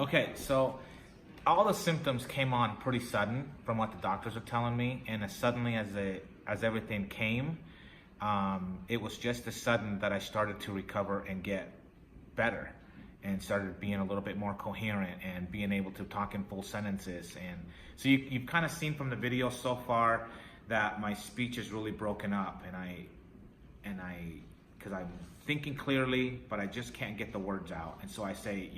Okay, so all the symptoms came on pretty sudden from what the doctors are telling me, and as suddenly as everything came, it was just as sudden that I started to recover and get better, and started being a little bit more coherent and being able to talk in full sentences. And so you've kind of seen from the video so far that my speech is really broken up, because I'm thinking clearly, but I just can't get the words out. And so I say,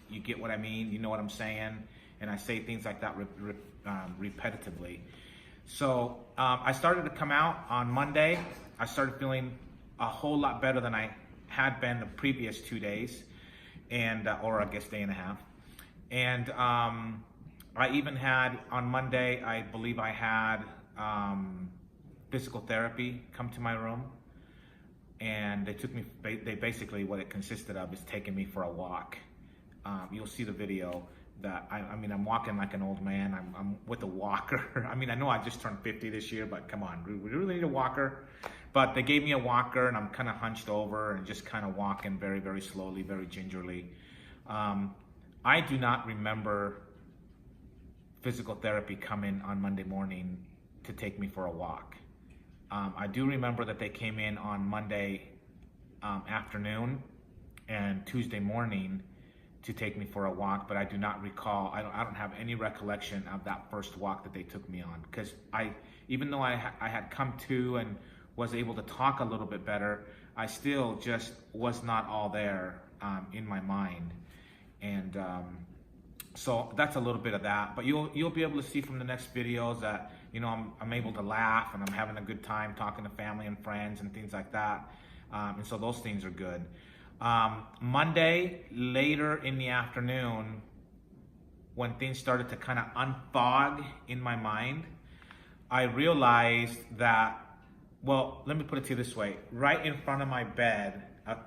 you get what I mean? You know what I'm saying? And I say things like that repetitively. So I started to come out on Monday. I started feeling a whole lot better than I had been the previous 2 days, and or I guess day and a half. And I even had on Monday, I believe I had physical therapy come to my room, and they took me. They basically, what it consisted of is taking me for a walk. You'll see the video that I mean, I'm walking like an old man. I'm with a walker. I mean, I know I just turned 50 this year, but come on, we really need a walker. But they gave me a walker, and I'm kind of hunched over and just kind of walking very, very slowly, very gingerly. I do not remember physical therapy coming on Monday morning to take me for a walk. I do remember that they came in on Monday afternoon and Tuesday morning to take me for a walk, but I do not recall. I don't have any recollection of that first walk that they took me on, because even though I had come to and was able to talk a little bit better, I still just was not all there in my mind. And so that's a little bit of that, but you'll be able to see from the next videos that, you know, I'm able to laugh, and I'm having a good time talking to family and friends and things like that. And so those things are good. Monday, later in the afternoon, when things started to kind of unfog in my mind, I realized that, well, let me put it to you this way. Right in front of my bed,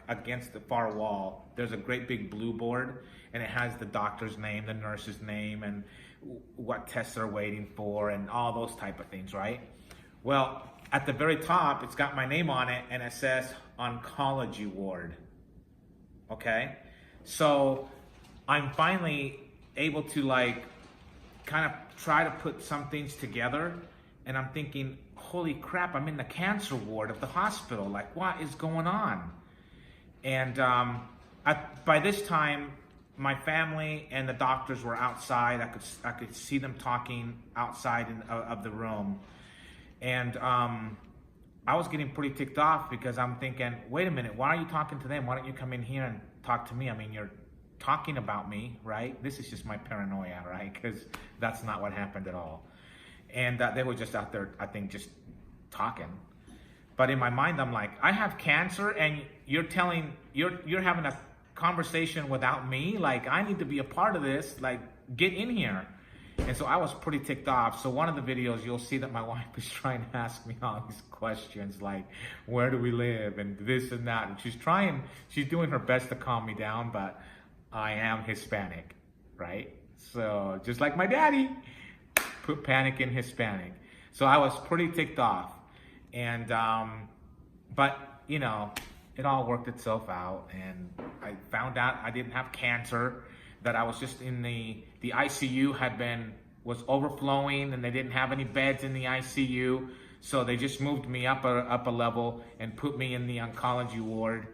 against the far wall, there's a great big blue board, and it has the doctor's name, the nurse's name, and what tests they're waiting for, and all those type of things, right? Well, at the very top, it's got my name on it, and it says oncology ward. Okay, so I'm finally able to kind of try to put some things together, and I'm thinking, holy crap, I'm in the cancer ward of the hospital. Like, what is going on? And by this time, my family and the doctors were outside. I could see them talking outside of the room, and I was getting pretty ticked off, because I'm thinking, wait a minute, why are you talking to them? Why don't you come in here and talk to me? I mean, you're talking about me, right? This is just my paranoia, right? Because that's not what happened at all. And they were just out there, I think, just talking. But in my mind, I'm like, I have cancer, and you're having a conversation without me? Like, I need to be a part of this. Like, get in here. And so I was pretty ticked off. So one of the videos, you'll see that my wife is trying to ask me all these questions, like, where do we live, and this and that. And she's doing her best to calm me down, but I am Hispanic, right? So just like my daddy, put panic in Hispanic. So I was pretty ticked off. And, but, you know, it all worked itself out, and I found out I didn't have cancer, that I was just in the ICU was overflowing, and they didn't have any beds in the ICU, so they just moved me up a level and put me in the oncology ward.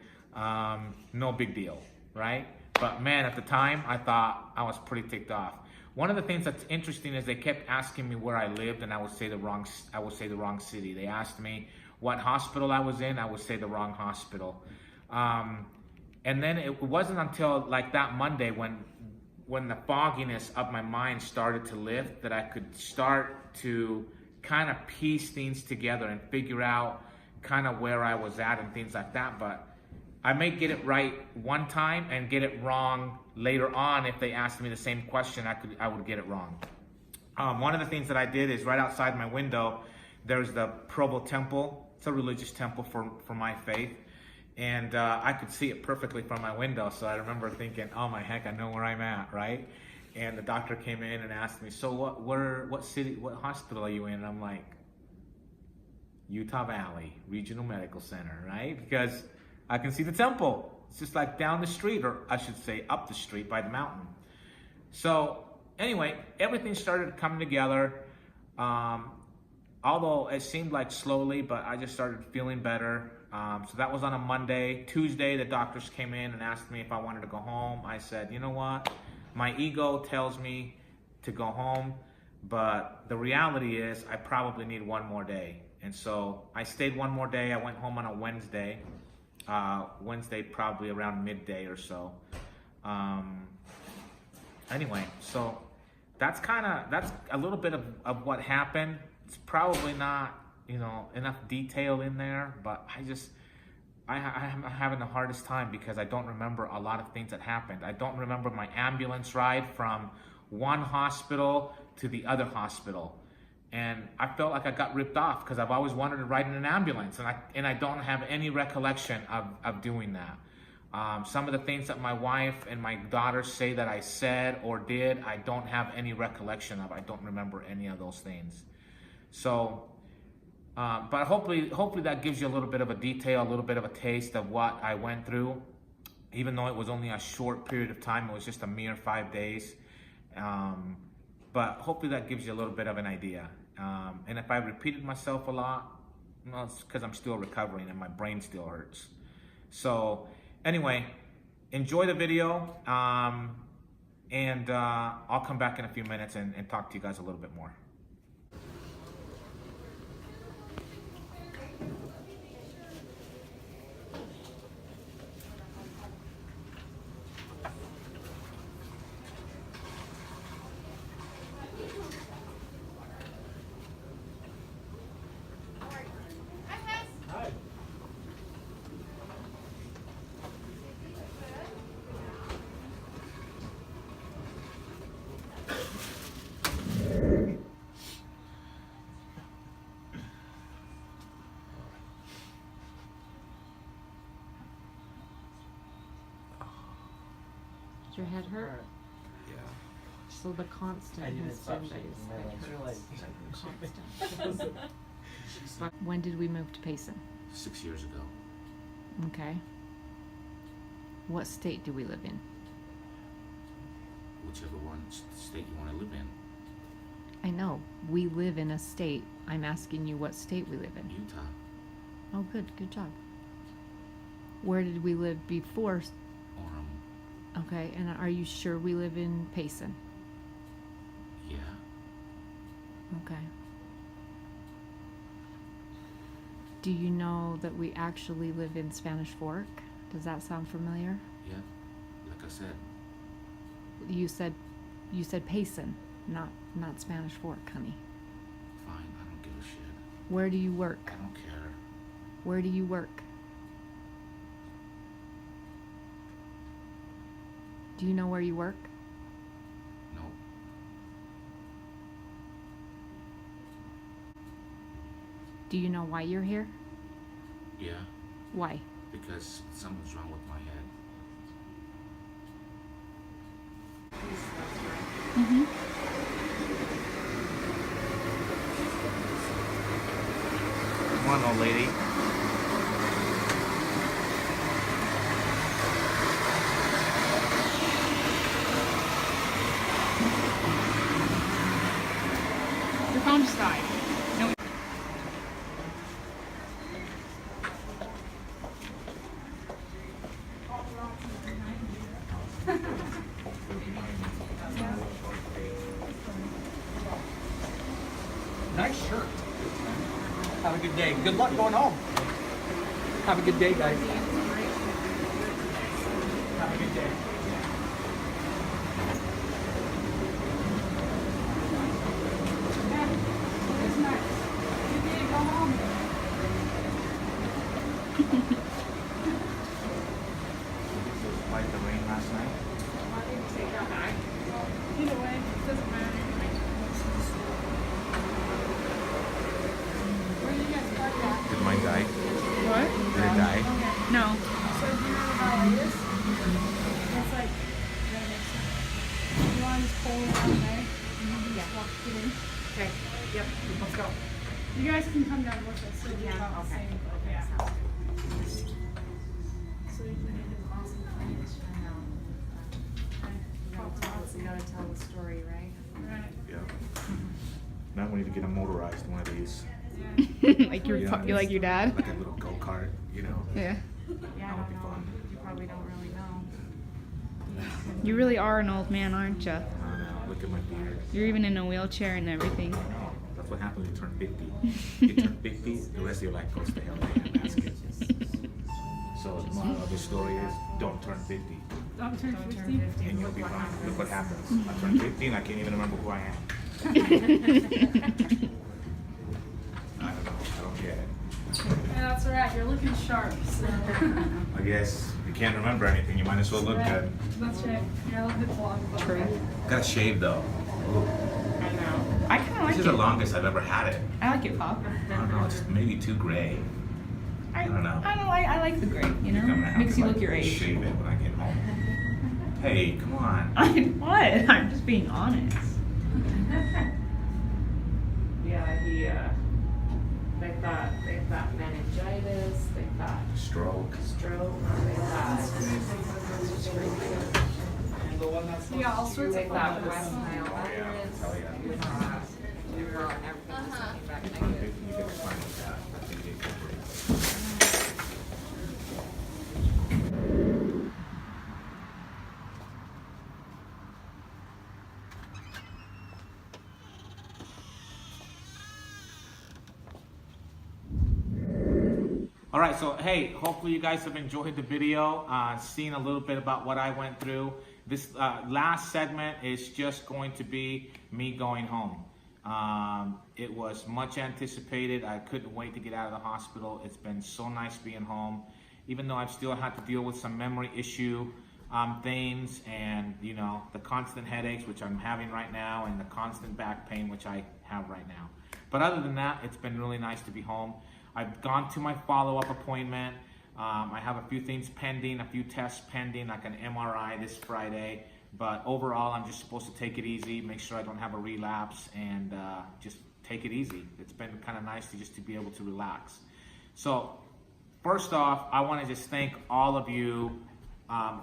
No big deal, right? But man, at the time, I thought I was pretty ticked off. One of the things that's interesting is they kept asking me where I lived, and I would say the wrong city. They asked me what hospital I was in, I would say the wrong hospital. And then it wasn't until like that Monday when the fogginess of my mind started to lift, that I could start to kind of piece things together and figure out kind of where I was at and things like that. But I may get it right one time and get it wrong later on. If they asked me the same question, I would get it wrong. One of the things that I did is right outside my window, there's the Provo Temple. It's a religious temple for my faith. And I could see it perfectly from my window. So I remember thinking, oh my heck, I know where I'm at, right? And the doctor came in and asked me, so what city, what hospital are you in? And I'm like, Utah Valley Regional Medical Center, right? Because I can see the temple. It's just like down the street, or I should say up the street by the mountain. So anyway, everything started coming together. Although it seemed like slowly, but I just started feeling better. So that was on a Monday. Tuesday, the doctors came in and asked me if I wanted to go home. I said, you know what? My ego tells me to go home, but the reality is I probably need one more day. And so I stayed one more day. I went home on a Wednesday. Wednesday, probably around midday or so. Anyway, so that's a little bit of what happened. It's probably not, enough detail in there, but I'm having the hardest time because I don't remember a lot of things that happened. I don't remember my ambulance ride from one hospital to the other hospital. And I felt like I got ripped off because I've always wanted to ride in an ambulance, and I don't have any recollection of doing that. Some of the things that my wife and my daughters say that I said or did, I don't have any recollection of. I don't remember any of those things. So, but hopefully that gives you a little bit of a detail, a little bit of a taste of what I went through. Even though it was only a short period of time, it was just a mere 5 days. But hopefully that gives you a little bit of an idea. And if I repeated myself a lot, well, it's because I'm still recovering and my brain still hurts. So anyway, enjoy the video. And I'll come back in a few minutes and talk to you guys a little bit more. Does your head hurt? Yeah. So the constant I didn't has stop been that shaking his my head legs. You're hurts. like, Constant. When did we move to Payson? 6 years ago. Okay. What state do we live in? Whichever one state you want to live in. I know. We live in a state. I'm asking you what state we live in. Utah. Oh, good. Good job. Where did we live before? Orem. Okay. And are you sure we live in Payson? Yeah. Okay. Do you know that we actually live in Spanish Fork? Does that sound familiar? Yeah. Like I said. You said Payson, not Spanish Fork, honey. Fine. I don't give a shit. Where do you work? I don't care. Where do you work? Do you know where you work? No. Do you know why you're here? Yeah. Why? Because something's wrong with my head. Mm-hmm. Come on, old lady. Your phone just died. No. nice shirt. Have a good day. Good luck going home. Have a good day, guys. Have a good day. Like the rain last night. Either way, it doesn't matter. Where did you guys park at? Did mine die? What? Did it die? No. So do you know how it is? It's like right next to it. You want to just pull it out there? Yeah. Walk it in. Okay, yep, let's go. You guys can come down with us. So Yeah, about the okay. same, but Okay, yeah. sounds good. So you can do awesome. Okay. So you gotta tell the story, right? Right. Yeah. Now we need to get a motorized one of these, Like your Yeah. you like your dad? like a little go-kart, you know. Yeah. Yeah, That would be fun. You probably don't really know. You really are an old man, aren't you? I don't know. Look at my beard. You're even in a wheelchair and everything. Oh, that's what happens when you turn 50. You turn 50, the rest of your life goes to hell in a basket. So the moral of the story is, don't turn 50, Don't turn Don't 50. turn 50. and you'll be fine. Look what happens. I turn 50 and I can't even remember who I am. I don't know. I don't get it. Yeah, that's right. You're looking sharp. So. I guess if you can't remember anything, you might as well look good. That's right. You're a little bit long. True. Gotta shave though. Ooh. I know. I kind of This like is the it. longest I've ever had it. I like it, Pop. I don't know. It's maybe too gray. I don't know. I like the gray. You I think know, I'm gonna have makes to, you like, look your age. Shave it when I get home. Hey, come on. What? I'm just being honest. Yeah, they thought meningitis, they thought Stroke. stroke, they thought, Yeah, all sorts they of thought fun. West Nile Yeah, virus. hell yeah. We thought, well, everything was coming back negative. You get fine with that. I think they could. All right, so hey, hopefully you guys have enjoyed the video, seen a little bit about what I went through. This last segment is just going to be me going home. It was much anticipated. I couldn't wait to get out of the hospital. It's been so nice being home, even though I've still had to deal with some memory issue things, and you know, the constant headaches, which I'm having right now, and the constant back pain, which I have right now. But other than that, it's been really nice to be home. I've gone to my follow-up appointment. I have a few things pending, a few tests pending, like an MRI this Friday. But overall, I'm just supposed to take it easy, make sure I don't have a relapse, and just take it easy. It's been kind of nice to just to be able to relax. So first off, I want to just thank all of you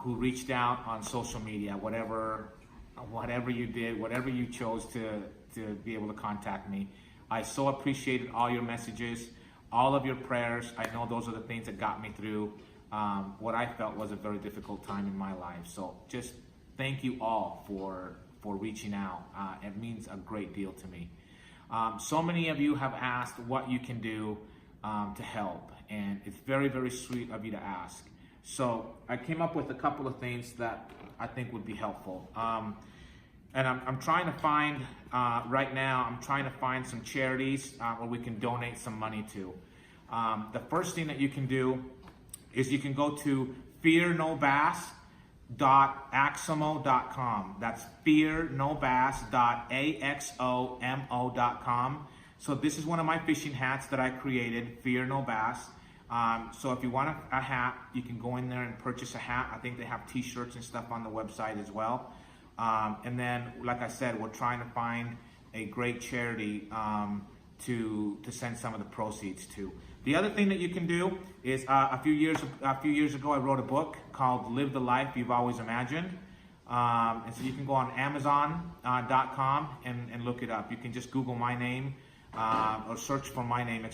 who reached out on social media, whatever you did, whatever you chose to be able to contact me. I so appreciated all your messages, all of your prayers. I know those are the things that got me through what I felt was a very difficult time in my life. So just thank you all for reaching out. It means a great deal to me. So many of you have asked what you can do to help, and it's very, very sweet of you to ask. So I came up with a couple of things that I think would be helpful. And I'm trying to find, right now, I'm trying to find some charities where we can donate some money to. The first thing that you can do is you can go to fearnobass.axomo.com. That's fearnobass.axomo.com. So this is one of my fishing hats that I created, Fear No Bass. So if you want a hat, you can go in there and purchase a hat. I think they have t-shirts and stuff on the website as well. And then, like I said, we're trying to find a great charity to send some of the proceeds to. The other thing that you can do is a few years ago, I wrote a book called Live the Life You've Always Imagined. And so you can go on Amazon.com and look it up. You can just Google my name or search for my name,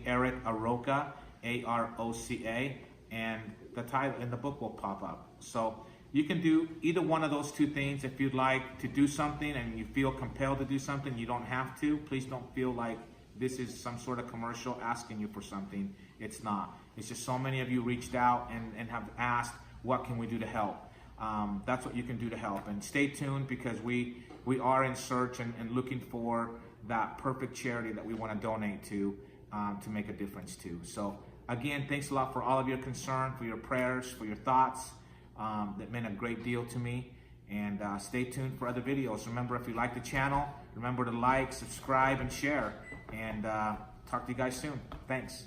Eric Aroca, A-R-O-C-A, and the title and the book will pop up. So you can do either one of those two things. If you'd like to do something and you feel compelled to do something, you don't have to. Please don't feel like this is some sort of commercial asking you for something. It's not. It's just so many of you reached out and have asked, what can we do to help? That's what you can do to help. And stay tuned, because we are in search and looking for that perfect charity that we want to donate to make a difference to. So again, thanks a lot for all of your concern, for your prayers, for your thoughts. That meant a great deal to me. And stay tuned for other videos. Remember, if you like the channel, remember to like, subscribe, and share. And talk to you guys soon. Thanks.